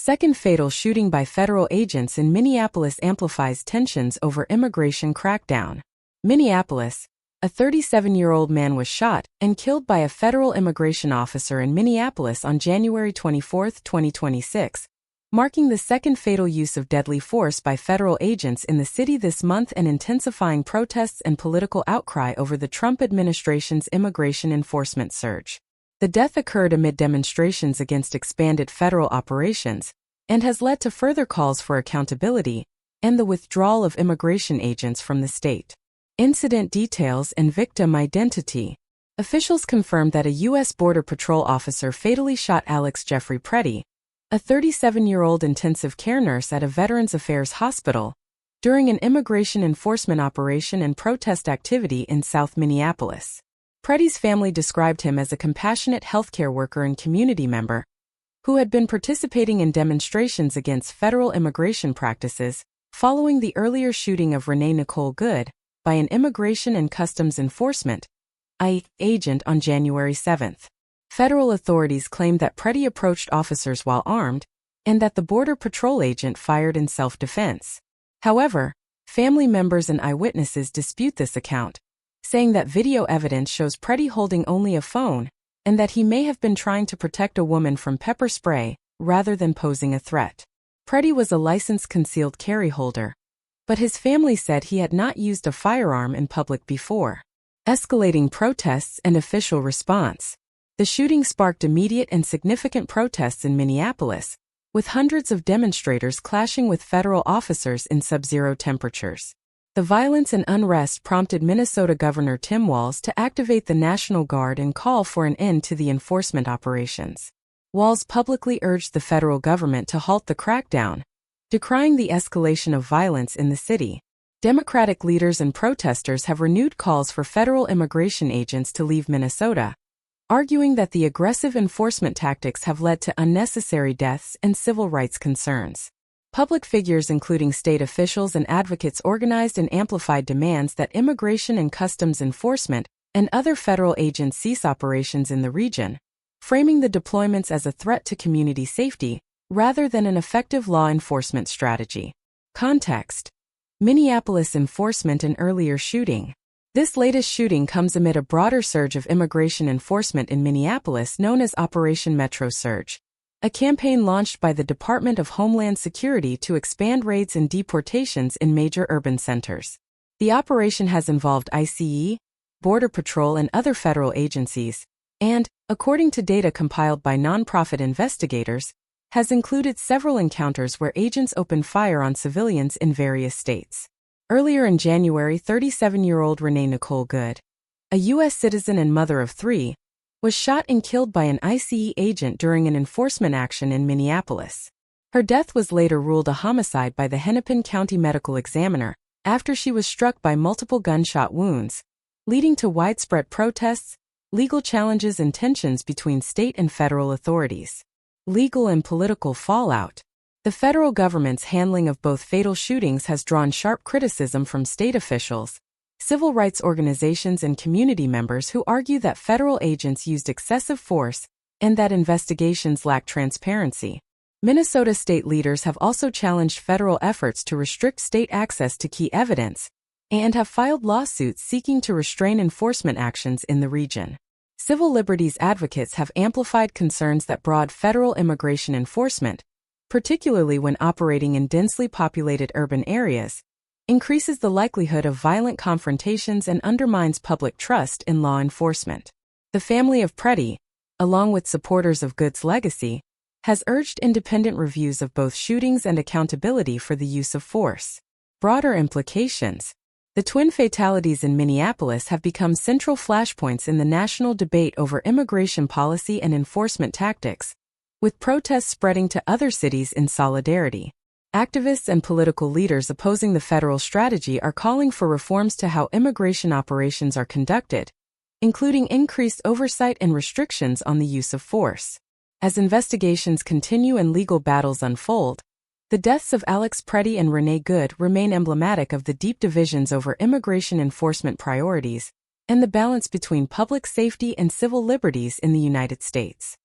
Second fatal shooting by federal agents in Minneapolis amplifies tensions over immigration crackdown. Minneapolis. A 37-year-old man was shot and killed by a federal immigration officer in Minneapolis on January 24, 2026, marking the second fatal use of deadly force by federal agents in the city this month and intensifying protests and political outcry over the Trump administration's immigration enforcement surge. The death occurred amid demonstrations against expanded federal operations and has led to further calls for accountability and the withdrawal of immigration agents from the state. Incident details and victim identity. Officials confirmed that a U.S. Border Patrol officer fatally shot Pretti, a 37-year-old intensive care nurse at a Veterans Affairs hospital, during an immigration enforcement operation and protest activity in South Minneapolis. Pretti's family described him as a compassionate healthcare worker and community member who had been participating in demonstrations against federal immigration practices following the earlier shooting of Renee Nicole Good by an Immigration and Customs Enforcement agent on January 7. Federal authorities claimed that Pretti approached officers while armed and that the Border Patrol agent fired in self-defense. However, family members and eyewitnesses dispute this account, saying that video evidence shows Pretti holding only a phone and that he may have been trying to protect a woman from pepper spray rather than posing a threat. Pretti was a licensed concealed carry holder, but his family said he had not used a firearm in public before. Escalating protests and official response. The shooting sparked immediate and significant protests in Minneapolis, with hundreds of demonstrators clashing with federal officers in sub-zero temperatures. The violence and unrest prompted Minnesota Governor Tim Walz to activate the National Guard and call for an end to the enforcement operations. Walz publicly urged the federal government to halt the crackdown, decrying the escalation of violence in the city. Democratic leaders and protesters have renewed calls for federal immigration agents to leave Minnesota, arguing that the aggressive enforcement tactics have led to unnecessary deaths and civil rights concerns. Public figures including state officials and advocates organized and amplified demands that Immigration and Customs Enforcement and other federal agents cease operations in the region, framing the deployments as a threat to community safety rather than an effective law enforcement strategy. Context: Minneapolis enforcement and earlier shooting. This latest shooting comes amid a broader surge of immigration enforcement in Minneapolis known as Operation Metro Surge, a campaign launched by the Department of Homeland Security to expand raids and deportations in major urban centers. The operation has involved ICE, Border Patrol and other federal agencies, and, according to data compiled by nonprofit investigators, has included several encounters where agents opened fire on civilians in various states. Earlier in January, 37-year-old Renee Nicole Good, a U.S. citizen and mother of three, was shot and killed by an ICE agent during an enforcement action in Minneapolis. Her death was later ruled a homicide by the Hennepin County Medical Examiner after she was struck by multiple gunshot wounds, leading to widespread protests, legal challenges and tensions between state and federal authorities. Legal and political fallout. The federal government's handling of both fatal shootings has drawn sharp criticism from state officials, civil rights organizations and community members who argue that federal agents used excessive force and that investigations lack transparency. Minnesota state leaders have also challenged federal efforts to restrict state access to key evidence and have filed lawsuits seeking to restrain enforcement actions in the region. Civil liberties advocates have amplified concerns that broad federal immigration enforcement, particularly when operating in densely populated urban areas, increases the likelihood of violent confrontations and undermines public trust in law enforcement. The family of Pretti, along with supporters of Good's legacy, has urged independent reviews of both shootings and accountability for the use of force. Broader implications. The twin fatalities in Minneapolis have become central flashpoints in the national debate over immigration policy and enforcement tactics, with protests spreading to other cities in solidarity. Activists and political leaders opposing the federal strategy are calling for reforms to how immigration operations are conducted, including increased oversight and restrictions on the use of force. As investigations continue and legal battles unfold, the deaths of Pretti and Renee Good remain emblematic of the deep divisions over immigration enforcement priorities and the balance between public safety and civil liberties in the United States.